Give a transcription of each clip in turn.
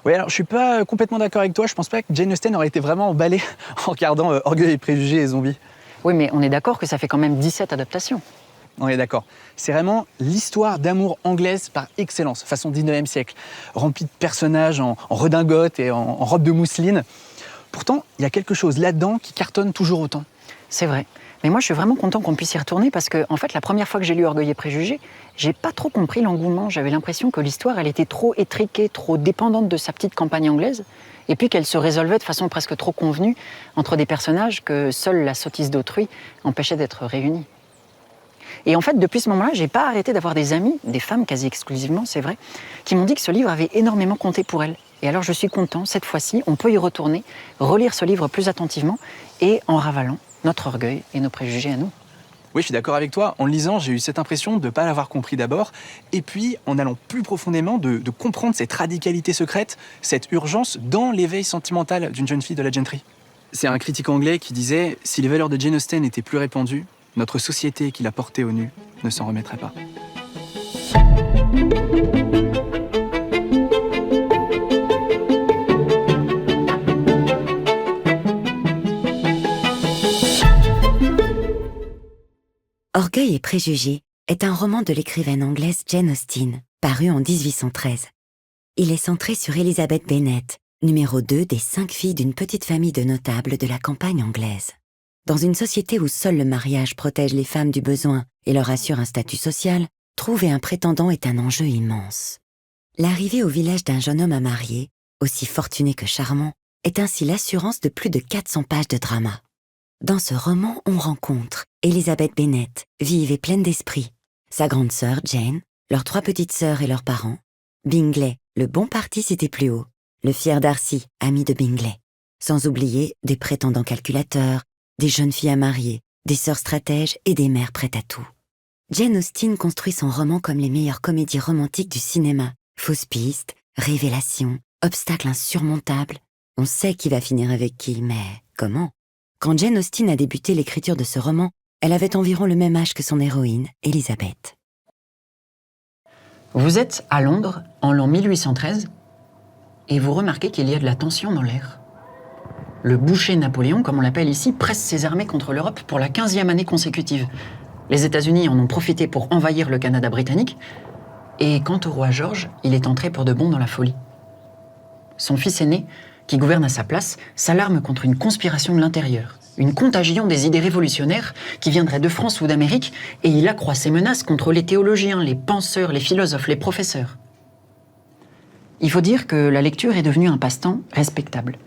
Oui, alors je suis pas complètement d'accord avec toi. Je pense pas que Jane Austen aurait été vraiment emballée en regardant Orgueil et préjugés et zombies. Oui, mais on est d'accord que ça fait quand même 17 adaptations. On est d'accord. C'est vraiment l'histoire d'amour anglaise par excellence, façon 19e siècle, remplie de personnages en redingote et en robe de mousseline. Pourtant, il y a quelque chose là-dedans qui cartonne toujours autant. C'est vrai. Mais moi, je suis vraiment content qu'on puisse y retourner parce que, en fait, la première fois que j'ai lu Orgueil et préjugés, j'ai pas trop compris l'engouement. J'avais l'impression que l'histoire, elle était trop étriquée, trop dépendante de sa petite campagne anglaise, et puis qu'elle se résolvait de façon presque trop convenue entre des personnages que seule la sottise d'autrui empêchait d'être réunis. Et en fait, depuis ce moment-là, j'ai pas arrêté d'avoir des amis, des femmes quasi exclusivement, c'est vrai, qui m'ont dit que ce livre avait énormément compté pour elles. Et alors je suis content, cette fois-ci, on peut y retourner, relire ce livre plus attentivement et en ravalant notre orgueil et nos préjugés à nous. Oui, je suis d'accord avec toi. En le lisant, j'ai eu cette impression de ne pas l'avoir compris d'abord, et puis en allant plus profondément, de comprendre cette radicalité secrète, cette urgence dans l'éveil sentimental d'une jeune fille de la gentry. C'est un critique anglais qui disait « Si les valeurs de Jane Austen étaient plus répandues, notre société qui l'a portée au nu ne s'en remettrait pas. » Orgueil et préjugés est un roman de l'écrivaine anglaise Jane Austen, paru en 1813. Il est centré sur Elizabeth Bennet, numéro 2 des 5 filles d'une petite famille de notables de la campagne anglaise. Dans une société où seul le mariage protège les femmes du besoin et leur assure un statut social, trouver un prétendant est un enjeu immense. L'arrivée au village d'un jeune homme à marier, aussi fortuné que charmant, est ainsi l'assurance de plus de 400 pages de drama. Dans ce roman, on rencontre Elizabeth Bennet, vive et pleine d'esprit, sa grande sœur Jane, leurs 3 petites sœurs et leurs parents, Bingley, le bon parti cité plus haut, le fier Darcy, ami de Bingley, sans oublier des prétendants calculateurs, des jeunes filles à marier, des sœurs stratèges et des mères prêtes à tout. Jane Austen construit son roman comme les meilleures comédies romantiques du cinéma. Fausses pistes, révélations, obstacles insurmontables. On sait qui va finir avec qui, mais comment ? Quand Jane Austen a débuté l'écriture de ce roman, elle avait environ le même âge que son héroïne, Elizabeth. Vous êtes à Londres, en l'an 1813, et vous remarquez qu'il y a de la tension dans l'air. Le boucher Napoléon, comme on l'appelle ici, presse ses armées contre l'Europe pour la 15e année consécutive. Les États-Unis en ont profité pour envahir le Canada britannique, et quant au roi George, il est entré pour de bon dans la folie. Son fils aîné, qui gouverne à sa place, s'alarme contre une conspiration de l'intérieur, une contagion des idées révolutionnaires qui viendrait de France ou d'Amérique, et il accroît ses menaces contre les théologiens, les penseurs, les philosophes, les professeurs. Il faut dire que la lecture est devenue un passe-temps respectable,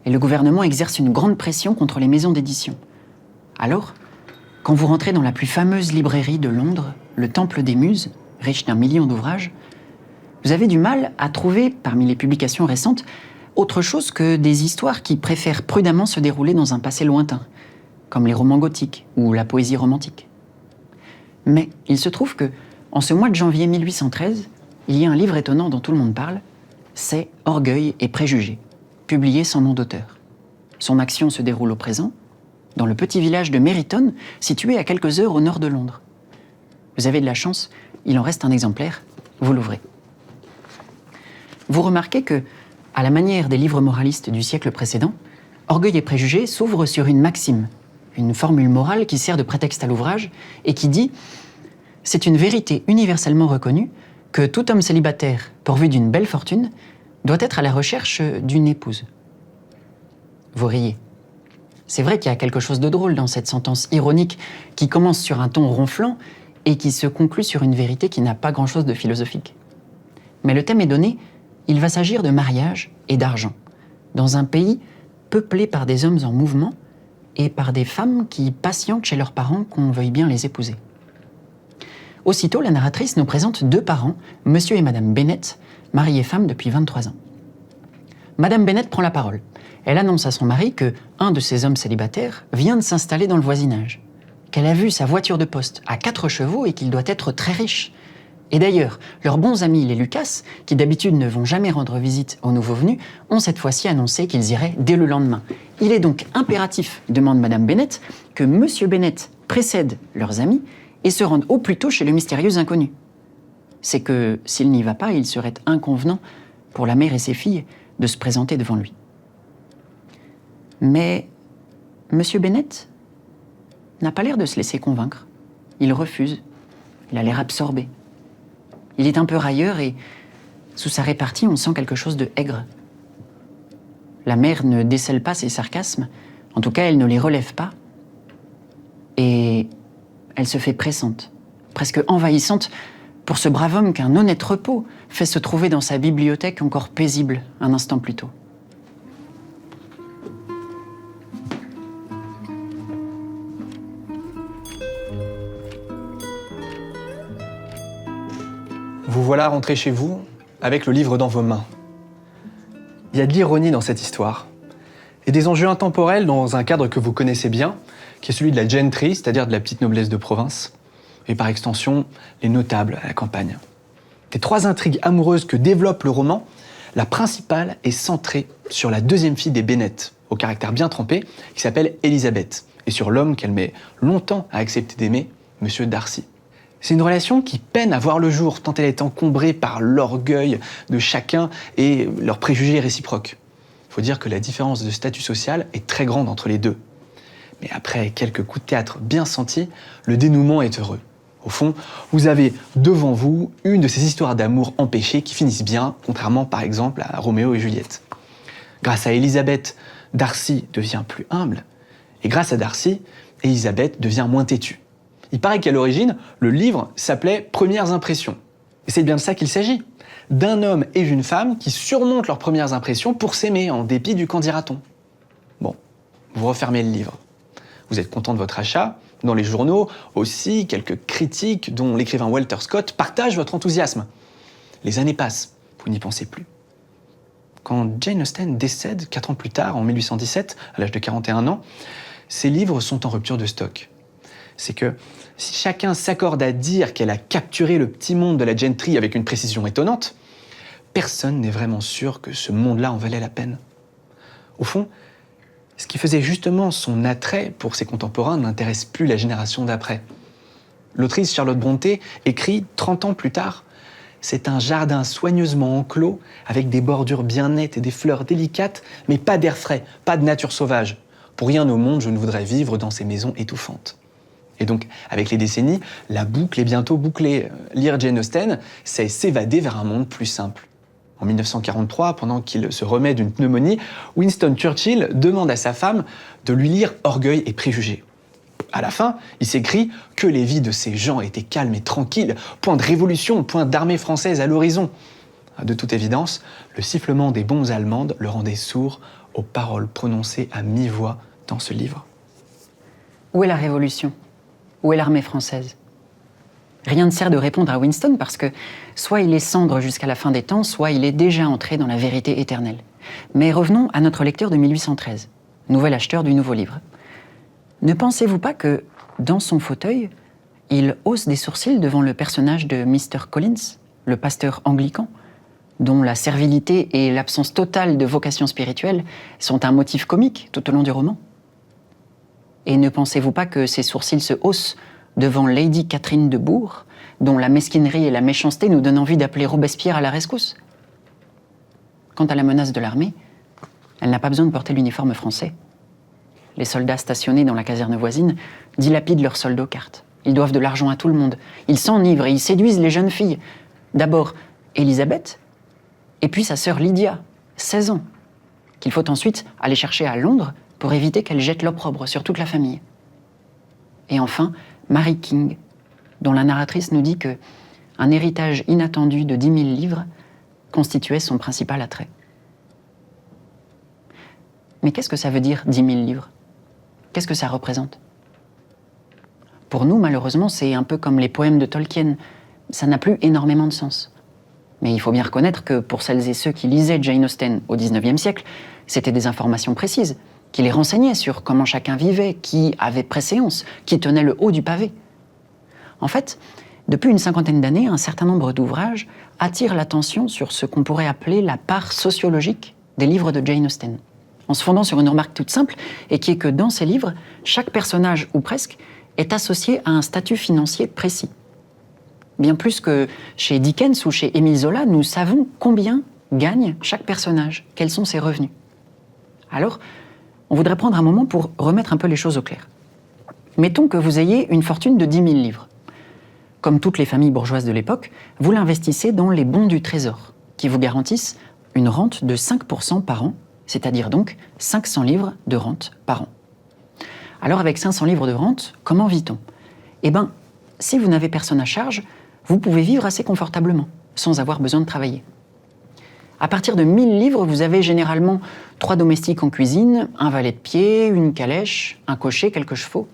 et le gouvernement exerce une grande pression contre les maisons d'édition. Alors, quand vous rentrez dans la plus fameuse librairie de Londres, le Temple des Muses, riche d'1 million d'ouvrages, vous avez du mal à trouver, parmi les publications récentes, autre chose que des histoires qui préfèrent prudemment se dérouler dans un passé lointain, comme les romans gothiques ou la poésie romantique. Mais il se trouve que, en ce mois de janvier 1813, il y a un livre étonnant dont tout le monde parle, c'est Orgueil et préjugés, publié sans nom d'auteur. Son action se déroule au présent, dans le petit village de Meryton, situé à quelques heures au nord de Londres. Vous avez de la chance, il en reste un exemplaire, vous l'ouvrez. Vous remarquez que, à la manière des livres moralistes du siècle précédent, Orgueil et préjugés s'ouvre sur une maxime, une formule morale qui sert de prétexte à l'ouvrage et qui dit « C'est une vérité universellement reconnue que tout homme célibataire, pourvu d'une belle fortune, doit être à la recherche d'une épouse. » Vous riez. C'est vrai qu'il y a quelque chose de drôle dans cette sentence ironique qui commence sur un ton ronflant et qui se conclut sur une vérité qui n'a pas grand-chose de philosophique. Mais le thème est donné, il va s'agir de mariage et d'argent, dans un pays peuplé par des hommes en mouvement et par des femmes qui patientent chez leurs parents qu'on veuille bien les épouser. Aussitôt, la narratrice nous présente 2 parents, monsieur et madame Bennet, mari et femme depuis 23 ans. Madame Bennet prend la parole. Elle annonce à son mari que un de ces hommes célibataires vient de s'installer dans le voisinage, qu'elle a vu sa voiture de poste à 4 chevaux et qu'il doit être très riche. Et d'ailleurs, leurs bons amis, les Lucas, qui d'habitude ne vont jamais rendre visite aux nouveaux venus, ont cette fois-ci annoncé qu'ils iraient dès le lendemain. Il est donc impératif, demande Madame Bennet, que Monsieur Bennet précède leurs amis et se rende au plus tôt chez le mystérieux inconnu. C'est que, s'il n'y va pas, il serait inconvenant pour la mère et ses filles de se présenter devant lui. Mais M. Bennet n'a pas l'air de se laisser convaincre. Il refuse. Il a l'air absorbé. Il est un peu railleur et, sous sa répartie, on sent quelque chose de aigre. La mère ne décèle pas ses sarcasmes, en tout cas, elle ne les relève pas. Et elle se fait pressante, presque envahissante, pour ce brave homme qu'un honnête repos fait se trouver dans sa bibliothèque encore paisible un instant plus tôt. Vous voilà rentré chez vous avec le livre dans vos mains. Il y a de l'ironie dans cette histoire et des enjeux intemporels dans un cadre que vous connaissez bien, qui est celui de la gentry, c'est-à-dire de la petite noblesse de province, et par extension, les notables à la campagne. Des 3 intrigues amoureuses que développe le roman, la principale est centrée sur la deuxième fille des Bennet, au caractère bien trempé, qui s'appelle Elizabeth, et sur l'homme qu'elle met longtemps à accepter d'aimer, Monsieur Darcy. C'est une relation qui peine à voir le jour, tant elle est encombrée par l'orgueil de chacun et leurs préjugés réciproques. Il faut dire que la différence de statut social est très grande entre les deux. Mais après quelques coups de théâtre bien sentis, le dénouement est heureux. Au fond, vous avez devant vous une de ces histoires d'amour empêchées qui finissent bien, contrairement par exemple à Roméo et Juliette. Grâce à Elizabeth, Darcy devient plus humble, et grâce à Darcy, Elizabeth devient moins têtue. Il paraît qu'à l'origine, le livre s'appelait « Premières impressions ». Et c'est bien de ça qu'il s'agit. D'un homme et d'une femme qui surmontent leurs premières impressions pour s'aimer, en dépit du qu'en dira-t-on. Bon, vous refermez le livre. Vous êtes content de votre achat. Dans les journaux, aussi, quelques critiques dont l'écrivain Walter Scott partagent votre enthousiasme. Les années passent, vous n'y pensez plus. Quand Jane Austen décède 4 ans plus tard, en 1817, à l'âge de 41 ans, ses livres sont en rupture de stock. C'est que si chacun s'accorde à dire qu'elle a capturé le petit monde de la gentry avec une précision étonnante, personne n'est vraiment sûr que ce monde-là en valait la peine. Au fond, ce qui faisait justement son attrait pour ses contemporains n'intéresse plus la génération d'après. L'autrice Charlotte Brontë écrit 30 ans plus tard « C'est un jardin soigneusement enclos, avec des bordures bien nettes et des fleurs délicates, mais pas d'air frais, pas de nature sauvage. Pour rien au monde, je ne voudrais vivre dans ces maisons étouffantes. » Et donc, avec les décennies, la boucle est bientôt bouclée. Lire Jane Austen, c'est s'évader vers un monde plus simple. En 1943, pendant qu'il se remet d'une pneumonie, Winston Churchill demande à sa femme de lui lire Orgueil et préjugés. À la fin, il s'écrit que les vies de ces gens étaient calmes et tranquilles, point de révolution, point d'armée française à l'horizon. De toute évidence, le sifflement des bombes allemandes le rendait sourd aux paroles prononcées à mi-voix dans ce livre. Où est la révolution ? Où est l'armée française ? Rien ne sert de répondre à Winston parce que soit il est cendre jusqu'à la fin des temps, soit il est déjà entré dans la vérité éternelle. Mais revenons à notre lecteur de 1813, nouvel acheteur du nouveau livre. Ne pensez-vous pas que, dans son fauteuil, il hausse des sourcils devant le personnage de Mr. Collins, le pasteur anglican, dont la servilité et l'absence totale de vocation spirituelle sont un motif comique tout au long du roman ? Et ne pensez-vous pas que ses sourcils se haussent devant Lady Catherine de Bourg, dont la mesquinerie et la méchanceté nous donnent envie d'appeler Robespierre à la rescousse ? Quant à la menace de l'armée, elle n'a pas besoin de porter l'uniforme français. Les soldats stationnés dans la caserne voisine dilapident leurs soldes aux cartes. Ils doivent de l'argent à tout le monde. Ils s'enivrent et ils séduisent les jeunes filles. D'abord Élisabeth, et puis sa sœur Lydia, 16 ans, qu'il faut ensuite aller chercher à Londres pour éviter qu'elle jette l'opprobre sur toute la famille. Et enfin, Mary King, dont la narratrice nous dit qu'un héritage inattendu de 10 000 livres constituait son principal attrait. Mais qu'est-ce que ça veut dire, 10 000 livres ? Qu'est-ce que ça représente ? Pour nous, malheureusement, c'est un peu comme les poèmes de Tolkien. Ça n'a plus énormément de sens. Mais il faut bien reconnaître que pour celles et ceux qui lisaient Jane Austen au XIXe siècle, c'était des informations précises, qui les renseignaient sur comment chacun vivait, qui avait préséance, qui tenait le haut du pavé. En fait, depuis une 50aine d'années, un certain nombre d'ouvrages attirent l'attention sur ce qu'on pourrait appeler la part sociologique des livres de Jane Austen, en se fondant sur une remarque toute simple, et qui est que dans ces livres, chaque personnage, ou presque, est associé à un statut financier précis. Bien plus que chez Dickens ou chez Émile Zola, nous savons combien gagne chaque personnage? Quels sont ses revenus? Alors, on voudrait prendre un moment pour remettre un peu les choses au clair. Mettons que vous ayez une fortune de 10 000 livres. Comme toutes les familles bourgeoises de l'époque, vous l'investissez dans les bons du Trésor, qui vous garantissent une rente de 5% par an, c'est-à-dire donc 500 livres de rente par an. Alors avec 500 livres de rente, comment vit-on? Eh bien, si vous n'avez personne à charge, vous pouvez vivre assez confortablement, sans avoir besoin de travailler. À partir de 1000 livres, vous avez généralement 3 domestiques en cuisine, un valet de pied, une calèche, un cocher, quelques chevaux.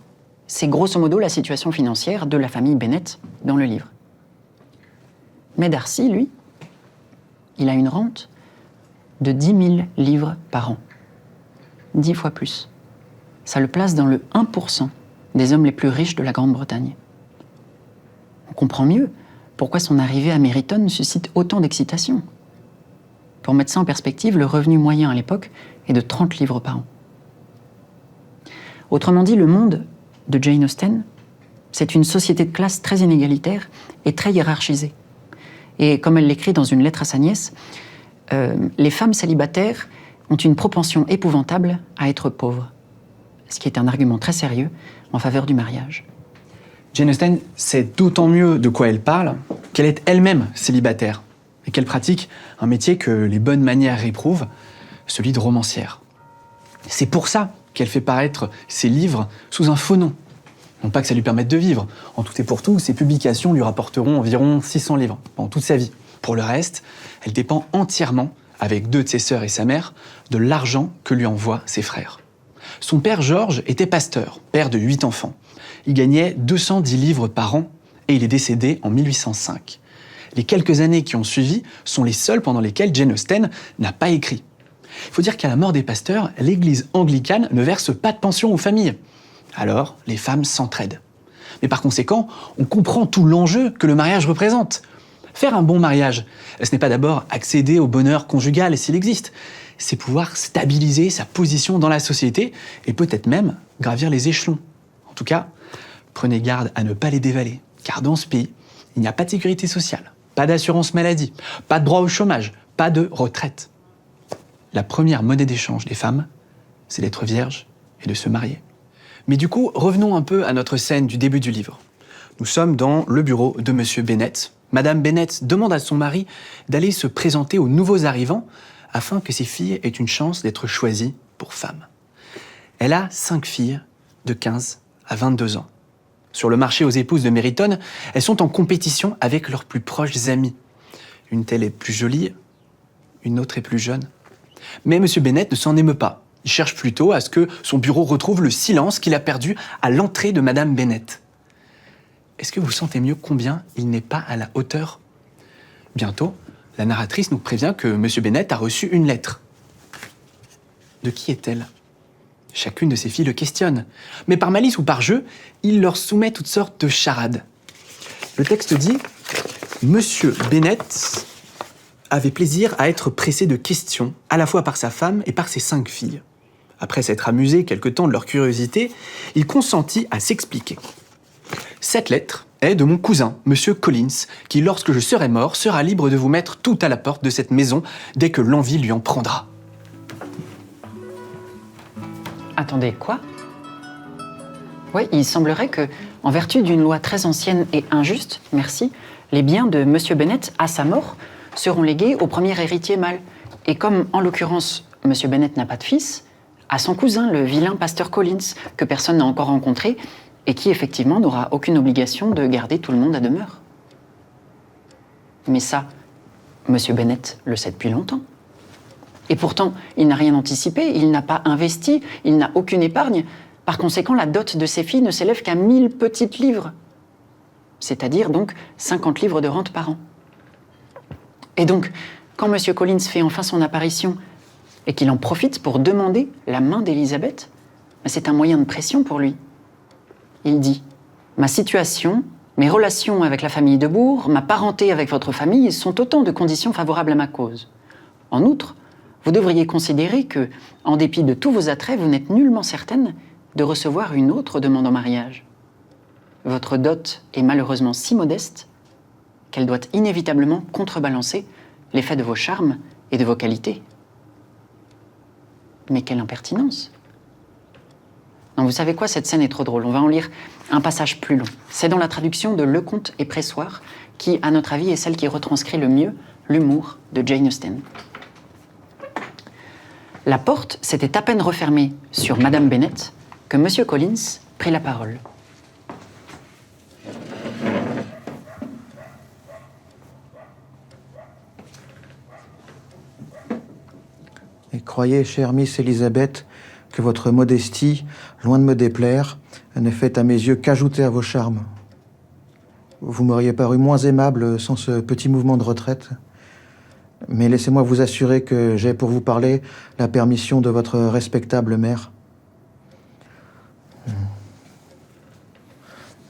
C'est grosso modo la situation financière de la famille Bennet dans le livre. Mais Darcy, lui, il a une rente de 10 000 livres par an. 10 fois plus. Ça le place dans le 1% des hommes les plus riches de la Grande-Bretagne. On comprend mieux pourquoi son arrivée à Meryton suscite autant d'excitation. Pour mettre ça en perspective, le revenu moyen à l'époque est de 30 livres par an. Autrement dit, le monde de Jane Austen, c'est une société de classe très inégalitaire et très hiérarchisée. Et comme elle l'écrit dans une lettre à sa nièce, les femmes célibataires ont une propension épouvantable à être pauvres, ce qui est un argument très sérieux en faveur du mariage. Jane Austen sait d'autant mieux de quoi elle parle qu'elle est elle-même célibataire et qu'elle pratique un métier que les bonnes manières réprouvent, celui de romancière. C'est pour ça qu'elle fait paraître ses livres sous un faux nom. Non pas que ça lui permette de vivre. En tout et pour tout, ses publications lui rapporteront environ 600 livres pendant toute sa vie. Pour le reste, elle dépend entièrement, avec 2 de ses sœurs et sa mère, de l'argent que lui envoient ses frères. Son père George était pasteur, père de 8 enfants. Il gagnait 210 livres par an et il est décédé en 1805. Les quelques années qui ont suivi sont les seules pendant lesquelles Jane Austen n'a pas écrit. Il faut dire qu'à la mort des pasteurs, l'église anglicane ne verse pas de pension aux familles. Alors, les femmes s'entraident. Mais par conséquent, on comprend tout l'enjeu que le mariage représente. Faire un bon mariage, ce n'est pas d'abord accéder au bonheur conjugal s'il existe, c'est pouvoir stabiliser sa position dans la société et peut-être même gravir les échelons. En tout cas, prenez garde à ne pas les dévaler, car dans ce pays, il n'y a pas de sécurité sociale, pas d'assurance maladie, pas de droit au chômage, pas de retraite. La première monnaie d'échange des femmes, c'est d'être vierge et de se marier. Mais du coup, revenons un peu à notre scène du début du livre. Nous sommes dans le bureau de Monsieur Bennet. Madame Bennet demande à son mari d'aller se présenter aux nouveaux arrivants afin que ses filles aient une chance d'être choisies pour femmes. Elle a 5 filles de 15 à 22 ans. Sur le marché aux épouses de Meryton, elles sont en compétition avec leurs plus proches amies. Une telle est plus jolie, une autre est plus jeune. Mais Monsieur Bennet ne s'en émeut pas. Il cherche plutôt à ce que son bureau retrouve le silence qu'il a perdu à l'entrée de Madame Bennet. Est-ce que vous sentez mieux combien il n'est pas à la hauteur? Bientôt, la narratrice nous prévient que Monsieur Bennet a reçu une lettre. De qui est-elle? Chacune de ses filles le questionne. Mais par malice ou par jeu, il leur soumet toutes sortes de charades. Le texte dit « Monsieur Bennet avait plaisir à être pressé de questions, à la fois par sa femme et par ses 5 filles. Après s'être amusé quelque temps de leur curiosité, il consentit à s'expliquer. Cette lettre est de mon cousin, Monsieur Collins, qui, lorsque je serai mort, sera libre de vous mettre tout à la porte de cette maison dès que l'envie lui en prendra. » Attendez, quoi? Oui, il semblerait que, en vertu d'une loi très ancienne et injuste, merci, les biens de Monsieur Bennet, à sa mort, seront légués au premier héritier mâle. Et comme, en l'occurrence, Monsieur Bennet n'a pas de fils, à son cousin, le vilain pasteur Collins, que personne n'a encore rencontré, et qui, effectivement, n'aura aucune obligation de garder tout le monde à demeure. Mais ça, Monsieur Bennet le sait depuis longtemps. Et pourtant, il n'a rien anticipé, il n'a pas investi, il n'a aucune épargne. Par conséquent, la dot de ses filles ne s'élève qu'à 1000 petites livres. C'est-à-dire donc 50 livres de rente par an. Et donc, quand M. Collins fait enfin son apparition et qu'il en profite pour demander la main d'Élisabeth, c'est un moyen de pression pour lui. Il dit « Ma situation, mes relations avec la famille de Bourg, ma parenté avec votre famille sont autant de conditions favorables à ma cause. En outre, vous devriez considérer que, en dépit de tous vos attraits, vous n'êtes nullement certaine de recevoir une autre demande en mariage. Votre dot est malheureusement si modeste qu'elle doit inévitablement contrebalancer l'effet de vos charmes et de vos qualités. Mais quelle impertinence! Non, vous savez quoi, cette scène est trop drôle. On va en lire un passage plus long. C'est dans la traduction de Lecomte et Pressoir, qui, à notre avis, est celle qui retranscrit le mieux l'humour de Jane Austen. La porte s'était à peine refermée sur Madame Bennet que Monsieur Collins prit la parole. Et croyez, chère Miss Elizabeth, que votre modestie, loin de me déplaire, ne fait à mes yeux qu'ajouter à vos charmes. Vous m'auriez paru moins aimable sans ce petit mouvement de retraite. Mais laissez-moi vous assurer que j'ai pour vous parler la permission de votre respectable mère.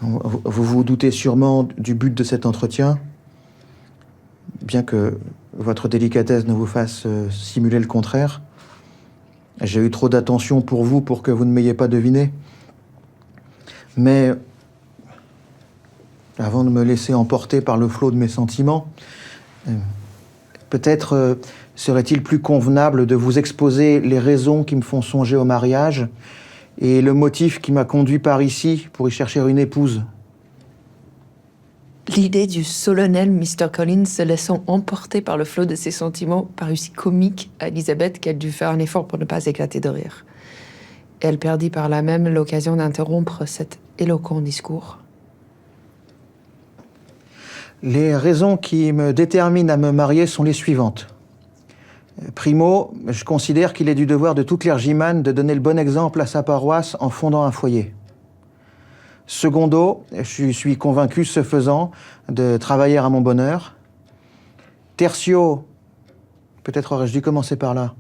Vous vous doutez sûrement du but de cet entretien, bien que votre délicatesse ne vous fasse simuler le contraire. J'ai eu trop d'attention pour vous pour que vous ne m'ayez pas deviné. Mais avant de me laisser emporter par le flot de mes sentiments, peut-être serait-il plus convenable de vous exposer les raisons qui me font songer au mariage et le motif qui m'a conduit par ici pour y chercher une épouse. L'idée du solennel Mr. Collins se laissant emporter par le flot de ses sentiments parut si comique à Elisabeth qu'elle dut faire un effort pour ne pas éclater de rire. Elle perdit par là même l'occasion d'interrompre cet éloquent discours. Les raisons qui me déterminent à me marier sont les suivantes. Primo, je considère qu'il est du devoir de tout clergyman de donner le bon exemple à sa paroisse en fondant un foyer. Secondo, je suis convaincu, ce faisant, de travailler à mon bonheur. Tertio, peut-être aurais-je dû commencer par là.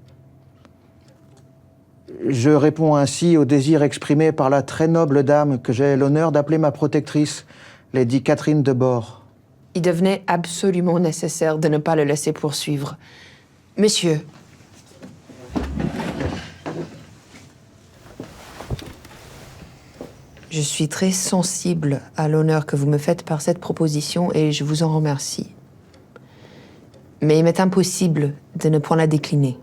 Je réponds ainsi au désir exprimé par la très noble dame que j'ai l'honneur d'appeler ma protectrice, Lady Catherine de Bord. Il devenait absolument nécessaire de ne pas le laisser poursuivre. Monsieur, je suis très sensible à l'honneur que vous me faites par cette proposition et je vous en remercie. Mais il m'est impossible de ne point la décliner.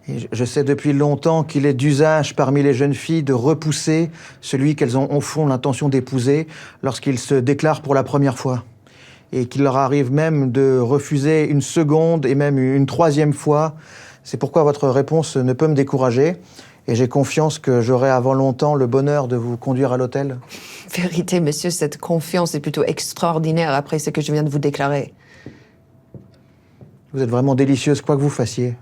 Et je sais depuis longtemps qu'il est d'usage parmi les jeunes filles de repousser celui qu'elles ont au fond l'intention d'épouser lorsqu'il se déclare pour la première fois. Et qu'il leur arrive même de refuser une seconde et même une troisième fois. C'est pourquoi votre réponse ne peut me décourager. Et j'ai confiance que j'aurai avant longtemps le bonheur de vous conduire à l'hôtel. Vérité, monsieur, cette confiance est plutôt extraordinaire après ce que je viens de vous déclarer. Vous êtes vraiment délicieuse, quoi que vous fassiez.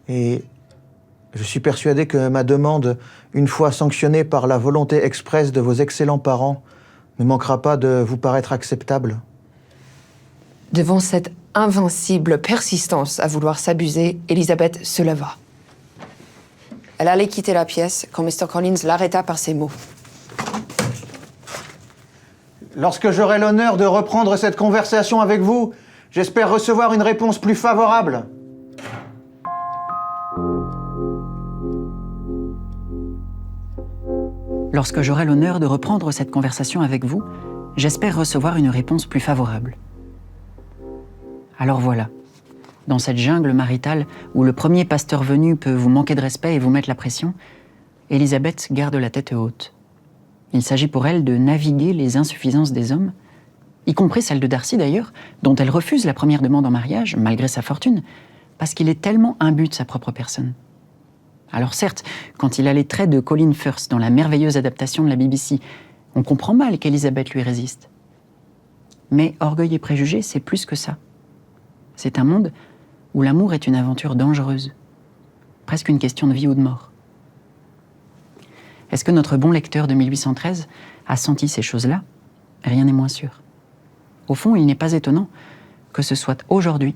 Et je suis persuadé que ma demande, une fois sanctionnée par la volonté expresse de vos excellents parents, ne manquera pas de vous paraître acceptable. Devant cette invincible persistance à vouloir s'abuser, Elisabeth se leva. Elle allait quitter la pièce quand Mr. Collins l'arrêta par ces mots. Lorsque j'aurai l'honneur de reprendre cette conversation avec vous, j'espère recevoir une réponse plus favorable. Lorsque j'aurai l'honneur de reprendre cette conversation avec vous, j'espère recevoir une réponse plus favorable. Alors voilà, dans cette jungle maritale où le premier pasteur venu peut vous manquer de respect et vous mettre la pression, Elisabeth garde la tête haute. Il s'agit pour elle de naviguer les insuffisances des hommes, y compris celle de Darcy d'ailleurs, dont elle refuse la première demande en mariage, malgré sa fortune, parce qu'il est tellement imbu de sa propre personne. Alors certes, quand il a les traits de Colin Firth dans la merveilleuse adaptation de la BBC, on comprend mal qu'Elisabeth lui résiste. Mais Orgueil et Préjugés, c'est plus que ça. C'est un monde où l'amour est une aventure dangereuse, presque une question de vie ou de mort. Est-ce que notre bon lecteur de 1813 a senti ces choses-là? Rien n'est moins sûr. Au fond, il n'est pas étonnant que ce soit aujourd'hui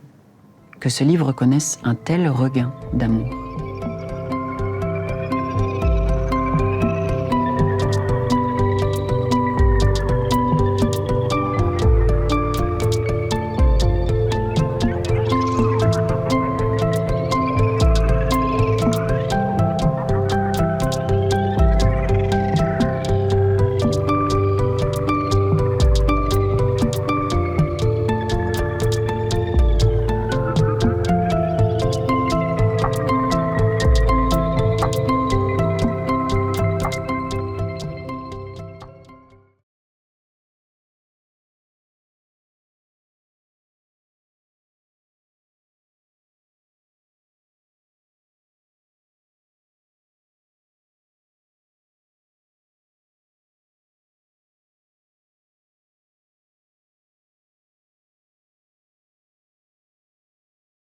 que ce livre connaisse un tel regain d'amour.